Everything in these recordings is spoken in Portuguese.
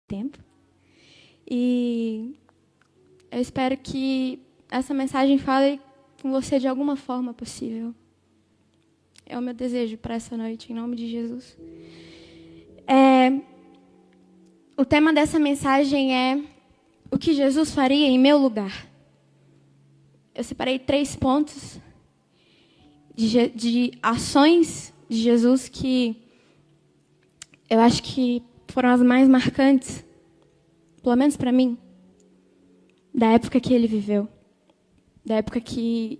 tempo. E eu espero que essa mensagem fale com você de alguma forma possível. É o meu desejo para essa noite, em nome de Jesus. O tema dessa mensagem é o que Jesus faria em meu lugar. Eu separei 3 pontos de ações de Jesus que eu acho que foram as mais marcantes, pelo menos para mim, da época que ele viveu, da época que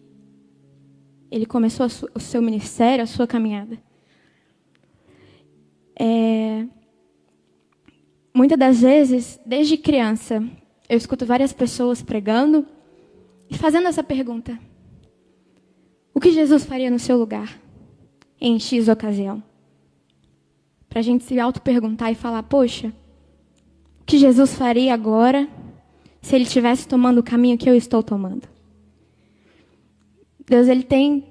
ele começou o seu ministério, a sua caminhada. Muitas das vezes, desde criança, eu escuto várias pessoas pregando e fazendo essa pergunta: o que Jesus faria no seu lugar, em X ocasião? Para a gente se auto-perguntar e falar: poxa, o que Jesus faria agora se ele estivesse tomando o caminho que eu estou tomando? Deus, ele tem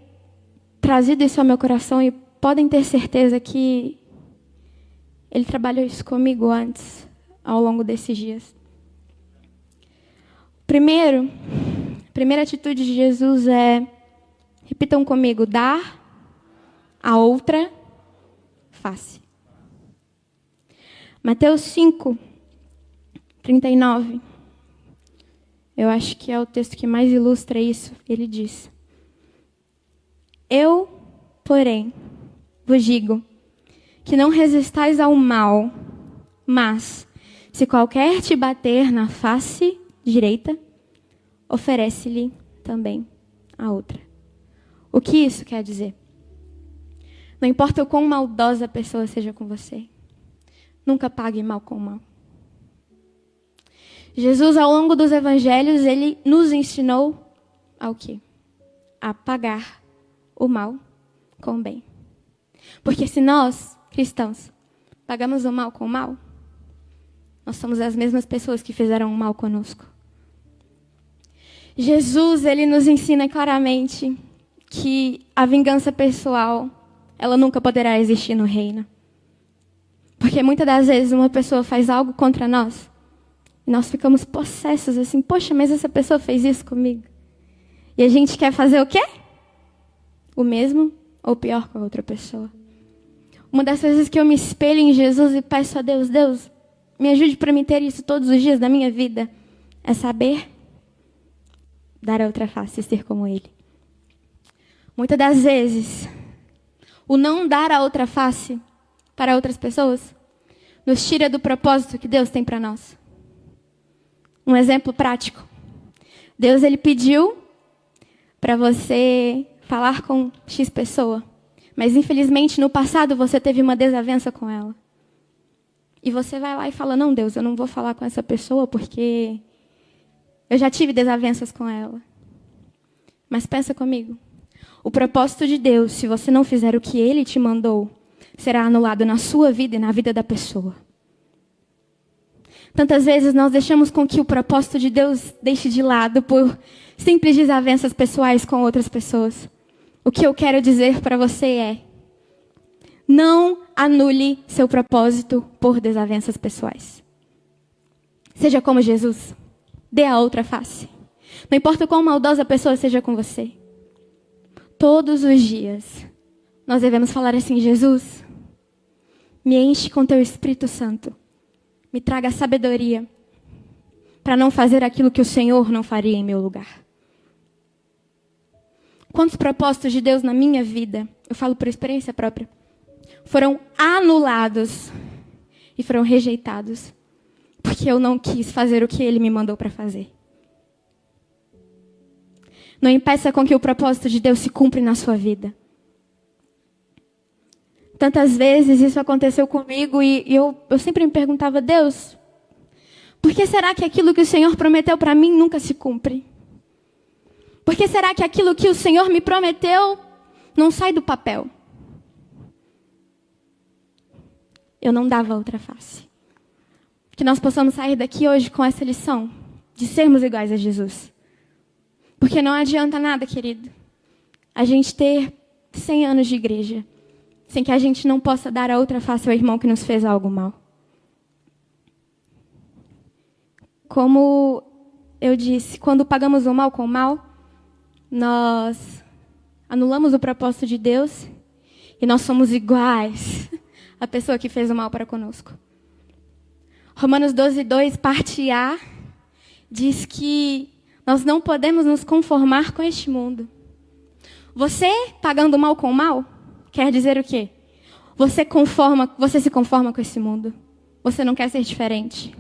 trazido isso ao meu coração e podem ter certeza que ele trabalhou isso comigo antes, ao longo desses dias. A primeira atitude de Jesus é, repitam comigo, dar a outra face. Mateus 5:39. Eu acho que é o texto que mais ilustra isso. Ele diz: eu, porém, vos digo que não resistais ao mal, mas, se qualquer te bater na face direita, oferece-lhe também a outra. O que isso quer dizer? Não importa o quão maldosa a pessoa seja com você, nunca pague mal com mal. Jesus, ao longo dos evangelhos, ele nos ensinou ao quê? A pagar o mal com o bem. Porque se nós, cristãos, pagamos o mal com o mal, nós somos as mesmas pessoas que fizeram o mal conosco. Jesus, ele nos ensina claramente que a vingança pessoal, ela nunca poderá existir no reino. Porque muitas das vezes uma pessoa faz algo contra nós e nós ficamos possessos assim: poxa, mas essa pessoa fez isso comigo. E a gente quer fazer o quê? O mesmo ou pior com a outra pessoa. Uma das vezes que eu me espelho em Jesus e peço a Deus: Deus, me ajude para me ter isso todos os dias da minha vida, é saber dar a outra face e ser como Ele. Muitas das vezes, o não dar a outra face para outras pessoas nos tira do propósito que Deus tem para nós. Um exemplo prático. Deus, ele pediu para você falar com X pessoa, mas infelizmente no passado você teve uma desavença com ela. E você vai lá e fala: não, Deus, eu não vou falar com essa pessoa porque eu já tive desavenças com ela. Mas pensa comigo. O propósito de Deus, se você não fizer o que Ele te mandou, será anulado na sua vida e na vida da pessoa. Tantas vezes nós deixamos com que o propósito de Deus deixe de lado por simples desavenças pessoais com outras pessoas. O que eu quero dizer para você é: não anule seu propósito por desavenças pessoais. Seja como Jesus. Dê a outra face. Não importa o quão maldosa a pessoa seja com você. Todos os dias, nós devemos falar assim: Jesus, me enche com teu Espírito Santo. Me traga sabedoria para não fazer aquilo que o Senhor não faria em meu lugar. Quantos propósitos de Deus na minha vida, eu falo por experiência própria, foram anulados e foram rejeitados porque eu não quis fazer o que Ele me mandou para fazer. Não impeça com que o propósito de Deus se cumpra na sua vida. Tantas vezes isso aconteceu comigo e eu sempre me perguntava: Deus, por que será que aquilo que o Senhor prometeu para mim nunca se cumpre? Por que será que aquilo que o Senhor me prometeu não sai do papel? Eu não dava outra face. Que nós possamos sair daqui hoje com essa lição de sermos iguais a Jesus. Porque não adianta nada, querido, a gente ter 100 anos de igreja sem que a gente não possa dar a outra face ao irmão que nos fez algo mal. Como eu disse, quando pagamos o mal com o mal, nós anulamos o propósito de Deus e nós somos iguais à pessoa que fez o mal para conosco. Romanos 12:2, parte A, diz que nós não podemos nos conformar com este mundo. Você pagando o mal com o mal, quer dizer o quê? Você se conforma com esse mundo. Você não quer ser diferente.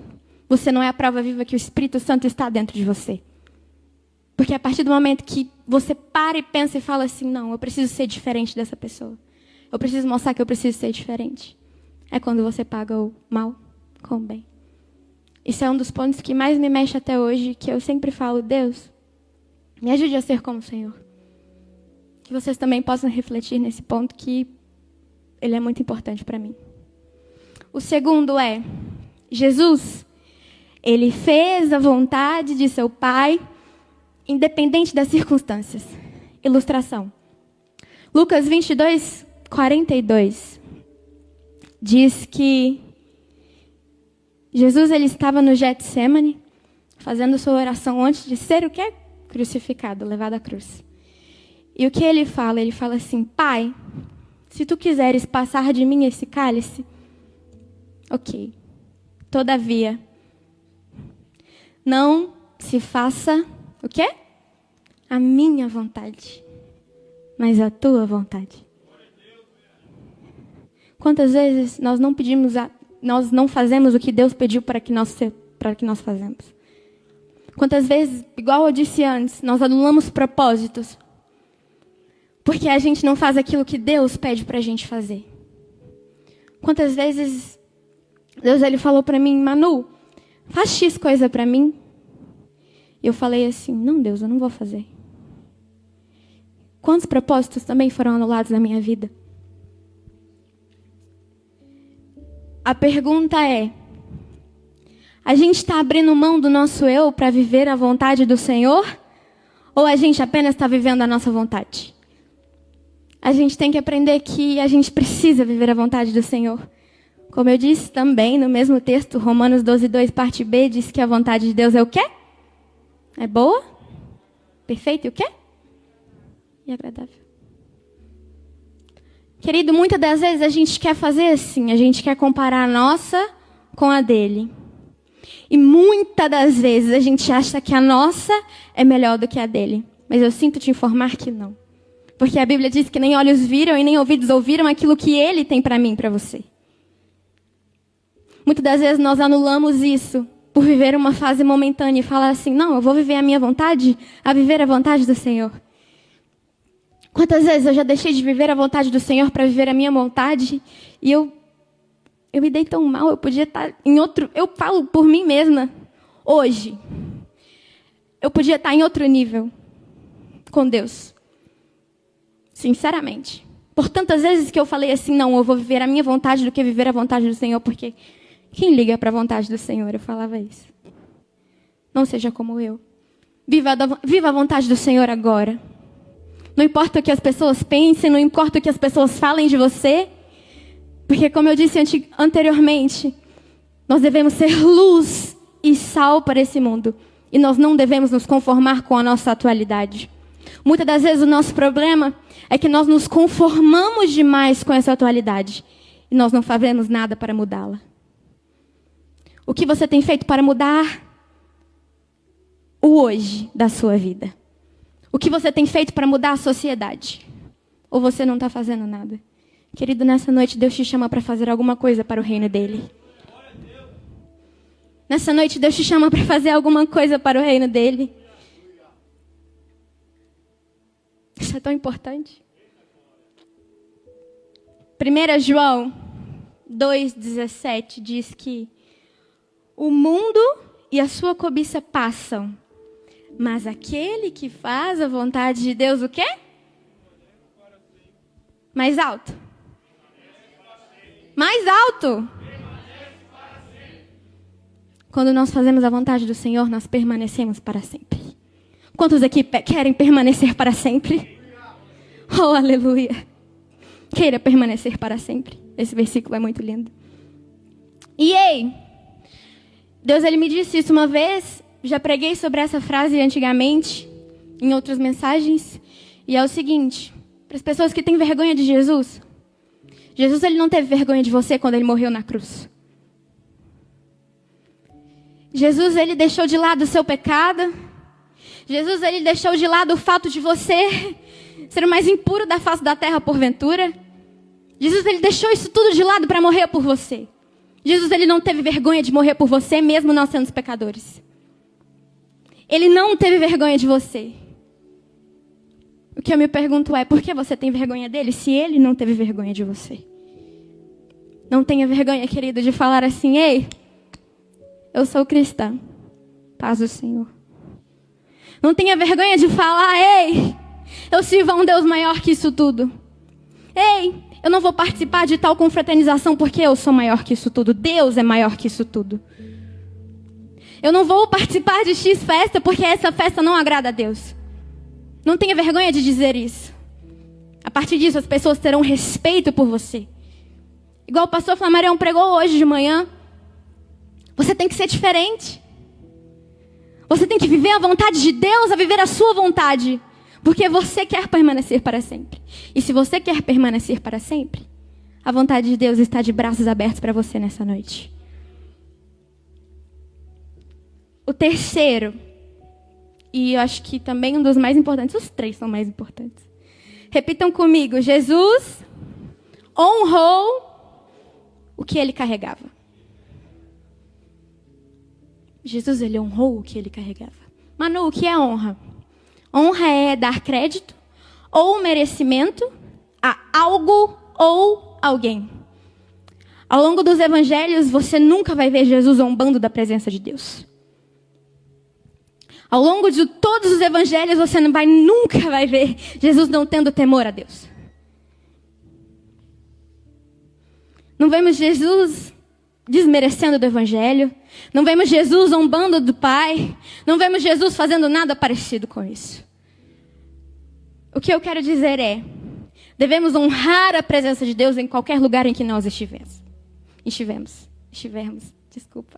Você não é a prova viva que o Espírito Santo está dentro de você. Porque a partir do momento que você para e pensa e fala assim, não, eu preciso ser diferente dessa pessoa. Eu preciso mostrar que eu preciso ser diferente. É quando você paga o mal com o bem. Isso é um dos pontos que mais me mexe até hoje, que eu sempre falo, Deus, me ajude a ser como o Senhor. Que vocês também possam refletir nesse ponto, que ele é muito importante para mim. O segundo é, Jesus, ele fez a vontade de seu Pai, independente das circunstâncias. Ilustração. Lucas 22:42 diz que Jesus ele estava no Getsemane, fazendo sua oração antes de ser o quê? Crucificado, levado à cruz. E o que ele fala? Ele fala assim, Pai, se tu quiseres passar de mim esse cálice, ok. Todavia, não se faça o quê? A minha vontade, mas a tua vontade. Quantas vezes nós não fazemos o que Deus pediu para que nós fazemos? Quantas vezes, igual eu disse antes, nós anulamos propósitos porque a gente não faz aquilo que Deus pede para a gente fazer? Quantas vezes Deus ele falou para mim, Manu, faz X coisa para mim. E eu falei assim, não Deus, eu não vou fazer. Quantos propósitos também foram anulados na minha vida? A pergunta é, a gente está abrindo mão do nosso eu para viver a vontade do Senhor? Ou a gente apenas está vivendo a nossa vontade? A gente tem que aprender que a gente precisa viver a vontade do Senhor. Como eu disse também no mesmo texto, Romanos 12:2, parte B, diz que a vontade de Deus é o quê? É boa, perfeita e o quê? E agradável. Querido, muitas das vezes a gente quer fazer assim, a gente quer comparar a nossa com a dele. E muitas das vezes a gente acha que a nossa é melhor do que a dele. Mas eu sinto te informar que não. Porque a Bíblia diz que nem olhos viram e nem ouvidos ouviram aquilo que ele tem para mim e para você. Muitas das vezes nós anulamos isso por viver uma fase momentânea e falar assim, não, eu vou viver a minha vontade, a viver a vontade do Senhor. Quantas vezes eu já deixei de viver a vontade do Senhor para viver a minha vontade e eu me dei tão mal, eu podia estar em outro... Eu falo por mim mesma, hoje. Eu podia estar em outro nível com Deus. Sinceramente. Por tantas vezes que eu falei assim, não, eu vou viver a minha vontade do que viver a vontade do Senhor, porque quem liga para a vontade do Senhor? Eu falava isso. Não seja como eu. Viva a vontade do Senhor agora. Não importa o que as pessoas pensem, não importa o que as pessoas falem de você, porque como eu disse anteriormente, nós devemos ser luz e sal para esse mundo. E nós não devemos nos conformar com a nossa atualidade. Muitas das vezes o nosso problema é que nós nos conformamos demais com essa atualidade. E nós não fazemos nada para mudá-la. O que você tem feito para mudar o hoje da sua vida? O que você tem feito para mudar a sociedade? Ou você não está fazendo nada? Querido, nessa noite Deus te chama para fazer alguma coisa para o reino dele. Nessa noite Deus te chama para fazer alguma coisa para o reino dele. Isso é tão importante. 1 João 2,17 diz que o mundo e a sua cobiça passam, mas aquele que faz a vontade de Deus, o quê? Mais alto. Mais alto. Quando nós fazemos a vontade do Senhor, nós permanecemos para sempre. Quantos aqui querem permanecer para sempre? Oh, aleluia. Queira permanecer para sempre. Esse versículo é muito lindo. E ei, Deus, ele me disse isso uma vez, já preguei sobre essa frase antigamente, em outras mensagens, e é o seguinte, para as pessoas que têm vergonha de Jesus, Jesus, ele não teve vergonha de você quando ele morreu na cruz. Jesus, ele deixou de lado o seu pecado. Jesus, ele deixou de lado o fato de você ser o mais impuro da face da terra porventura. Jesus, ele deixou isso tudo de lado para morrer por você. Jesus, ele não teve vergonha de morrer por você, mesmo nós sendo pecadores. Ele não teve vergonha de você. O que eu me pergunto é, por que você tem vergonha dele, se ele não teve vergonha de você? Não tenha vergonha, querido, de falar assim, ei, eu sou cristã, paz do Senhor. Não tenha vergonha de falar, ei, eu sirvo a um Deus maior que isso tudo. Ei, eu não vou participar de tal confraternização porque eu sou maior que isso tudo. Deus é maior que isso tudo. Eu não vou participar de X festa porque essa festa não agrada a Deus. Não tenha vergonha de dizer isso. A partir disso, as pessoas terão respeito por você. Igual o pastor Flamarião pregou hoje de manhã. Você tem que ser diferente. Você tem que viver a vontade de Deus, a viver a sua vontade. Porque você quer permanecer para sempre. E se você quer permanecer para sempre, a vontade de Deus está de braços abertos para você nessa noite. O terceiro, e eu acho que também um dos mais importantes, os três são mais importantes. Repitam comigo, Jesus honrou o que ele carregava. Jesus, ele honrou o que ele carregava. Manu, o que é honra? Honra é dar crédito ou merecimento a algo ou alguém. Ao longo dos evangelhos, você nunca vai ver Jesus zombando da presença de Deus. Ao longo de todos os evangelhos, você nunca vai ver Jesus não tendo temor a Deus. Não vemos Jesus desmerecendo do evangelho. Não vemos Jesus zombando do Pai. Não vemos Jesus fazendo nada parecido com isso. O que eu quero dizer é, devemos honrar a presença de Deus em qualquer lugar em que nós estivermos. Desculpa.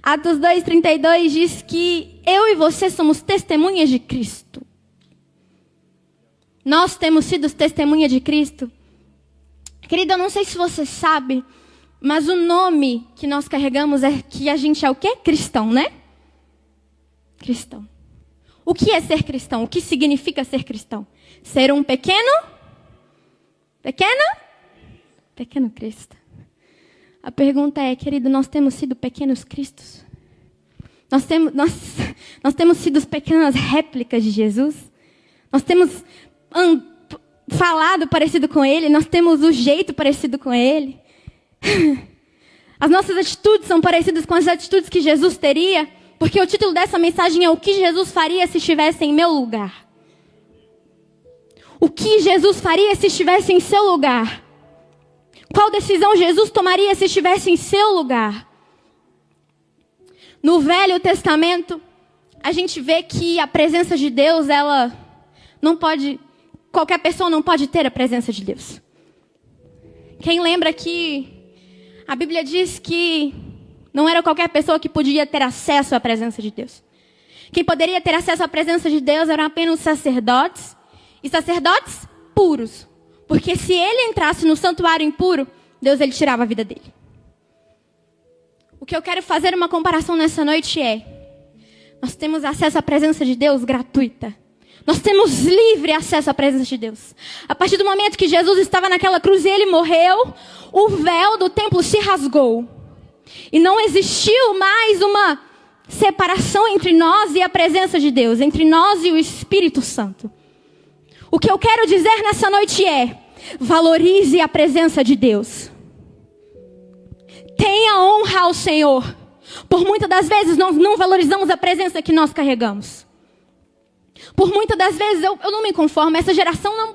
Atos 2:32 diz que eu e você somos testemunhas de Cristo. Nós temos sido testemunha de Cristo. Querida, eu não sei se você sabe, mas o nome que nós carregamos é que a gente é o quê? Cristão, né? Cristão. O que é ser cristão? O que significa ser cristão? Ser um pequeno Cristo. A pergunta é, querido, nós temos sido pequenos cristos? Nós temos sido pequenas réplicas de Jesus? Nós temos falado parecido com ele? Nós temos o jeito parecido com ele? As nossas atitudes são parecidas com as atitudes que Jesus teria? Porque o título dessa mensagem é o que Jesus faria se estivesse em meu lugar. O que Jesus faria se estivesse em seu lugar? Qual decisão Jesus tomaria se estivesse em seu lugar? No Velho Testamento, a gente vê que a presença de Deus, ela não pode... Qualquer pessoa não pode ter a presença de Deus. Quem lembra que a Bíblia diz que não era qualquer pessoa que podia ter acesso à presença de Deus. Quem poderia ter acesso à presença de Deus eram apenas sacerdotes, e sacerdotes puros. Porque se ele entrasse no santuário impuro, Deus ele tirava a vida dele. O que eu quero fazer uma comparação nessa noite é, nós temos acesso à presença de Deus gratuita. Nós temos livre acesso à presença de Deus. A partir do momento que Jesus estava naquela cruz e ele morreu, o véu do templo se rasgou. E não existiu mais uma separação entre nós e a presença de Deus, entre nós e o Espírito Santo. O que eu quero dizer nessa noite é, valorize a presença de Deus. Tenha honra ao Senhor. Por muitas das vezes nós não valorizamos a presença que nós carregamos. Por muitas das vezes eu não me conformo. Essa geração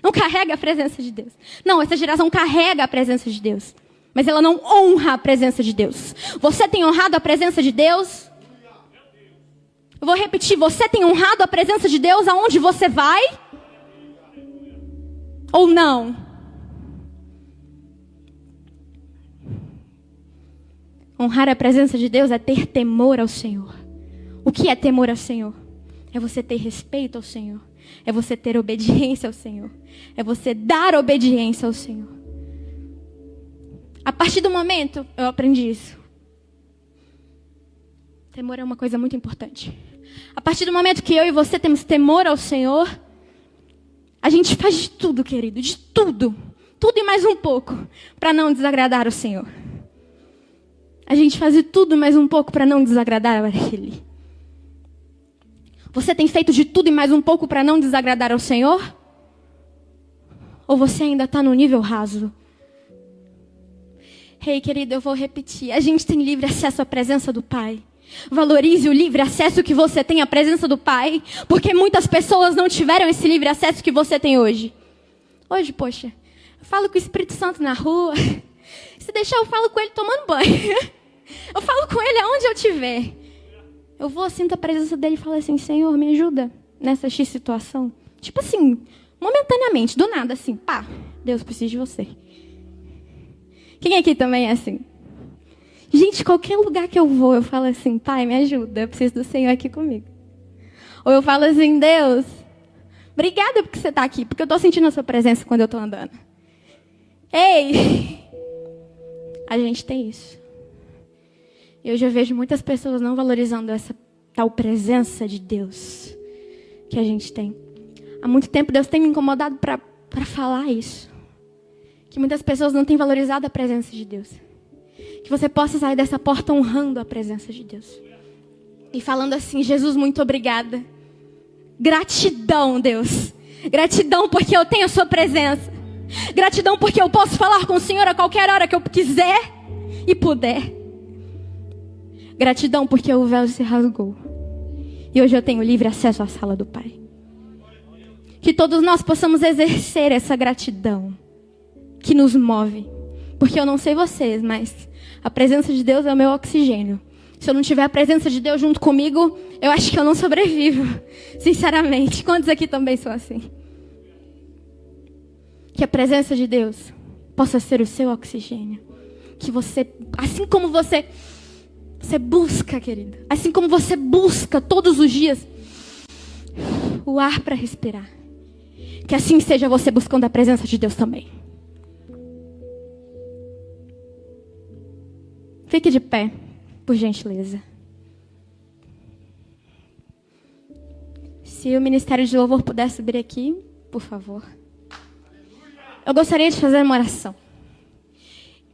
não carrega a presença de Deus. Não, essa geração carrega a presença de Deus. Mas ela não honra a presença de Deus. Você tem honrado a presença de Deus? Eu vou repetir. Você tem honrado a presença de Deus aonde você vai? Ou não? Honrar a presença de Deus é ter temor ao Senhor. O que é temor ao Senhor? É você ter respeito ao Senhor. É você ter obediência ao Senhor. É você dar obediência ao Senhor. A partir do momento, eu aprendi isso. Temor é uma coisa muito importante. A partir do momento que eu e você temos temor ao Senhor, a gente faz de tudo, querido, de tudo. Tudo e mais um pouco para não desagradar o Senhor. A gente faz de tudo e mais um pouco para não desagradar a Ele. Você tem feito de tudo e mais um pouco para não desagradar ao Senhor? Ou você ainda está no nível raso? Ei, querido, eu vou repetir. A gente tem livre acesso à presença do Pai. Valorize o livre acesso que você tem à presença do Pai, porque muitas pessoas não tiveram esse livre acesso que você tem hoje. Hoje, poxa, eu falo com o Espírito Santo na rua. Se deixar, eu falo com ele tomando banho. Eu falo com ele aonde eu estiver. Eu vou, sinto a presença dele e falo assim: Senhor, me ajuda nessa X situação. Tipo assim, momentaneamente, do nada, assim, pá, Deus, preciso de você. Quem aqui também é assim? Gente, qualquer lugar que eu vou, eu falo assim: Pai, me ajuda, eu preciso do Senhor aqui comigo. Ou eu falo assim: Deus, obrigada porque você está aqui, porque eu estou sentindo a sua presença quando eu estou andando. Ei! A gente tem isso. Eu já vejo muitas pessoas não valorizando essa tal presença de Deus que a gente tem. Há muito tempo Deus tem me incomodado para falar isso. Que muitas pessoas não têm valorizado a presença de Deus. Que você possa sair dessa porta honrando a presença de Deus. E falando assim: Jesus, muito obrigada. Gratidão, Deus. Gratidão porque eu tenho a sua presença. Gratidão porque eu posso falar com o Senhor a qualquer hora que eu quiser e puder. Gratidão porque o véu se rasgou. E hoje eu tenho livre acesso à sala do Pai. Que todos nós possamos exercer essa gratidão que nos move. Porque eu não sei vocês, mas a presença de Deus é o meu oxigênio. Se eu não tiver a presença de Deus junto comigo, eu acho que eu não sobrevivo. Sinceramente. Quantos aqui também são assim? Que a presença de Deus possa ser o seu oxigênio. Que você, assim como você busca, querida. Assim como você busca todos os dias o ar para respirar. Que assim seja você buscando a presença de Deus também. Fique de pé, por gentileza. Se o Ministério de Louvor puder subir aqui, por favor. Eu gostaria de fazer uma oração.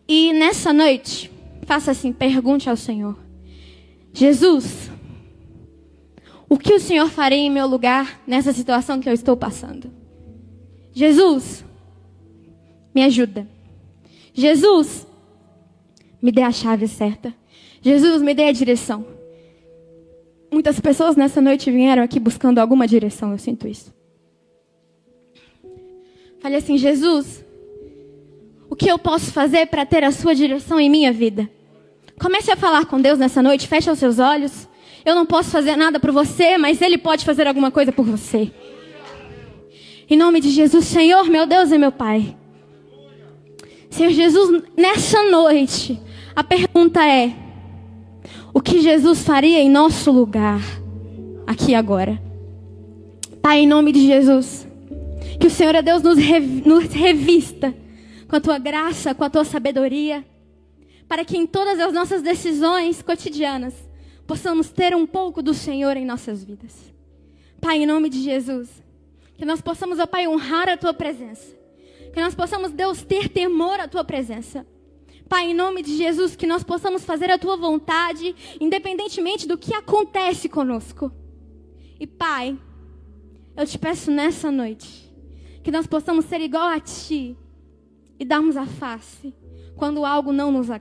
E nessa noite, faça assim, pergunte ao Senhor: Jesus, o que o Senhor faria em meu lugar nessa situação que eu estou passando? Jesus, me ajuda. Jesus, me dê a chave certa. Jesus, me dê a direção. Muitas pessoas nessa noite vieram aqui buscando alguma direção, eu sinto isso. Falei assim: Jesus, o que eu posso fazer para ter a sua direção em minha vida? Comece a falar com Deus nessa noite, feche os seus olhos. Eu não posso fazer nada por você, mas Ele pode fazer alguma coisa por você. Em nome de Jesus, Senhor, meu Deus e meu Pai. Senhor Jesus, nessa noite, a pergunta é: o que Jesus faria em nosso lugar, aqui agora? Pai, em nome de Jesus, que o Senhor, Deus, nos revista com a Tua graça, com a Tua sabedoria, para que em todas as nossas decisões cotidianas possamos ter um pouco do Senhor em nossas vidas. Pai, em nome de Jesus, que nós possamos, ó Pai, honrar a Tua presença. Que nós possamos, Deus, ter temor à Tua presença. Pai, em nome de Jesus, que nós possamos fazer a Tua vontade, independentemente do que acontece conosco. E Pai, eu te peço nessa noite, que nós possamos ser igual a Ti e darmos a face quando algo não nos agrada.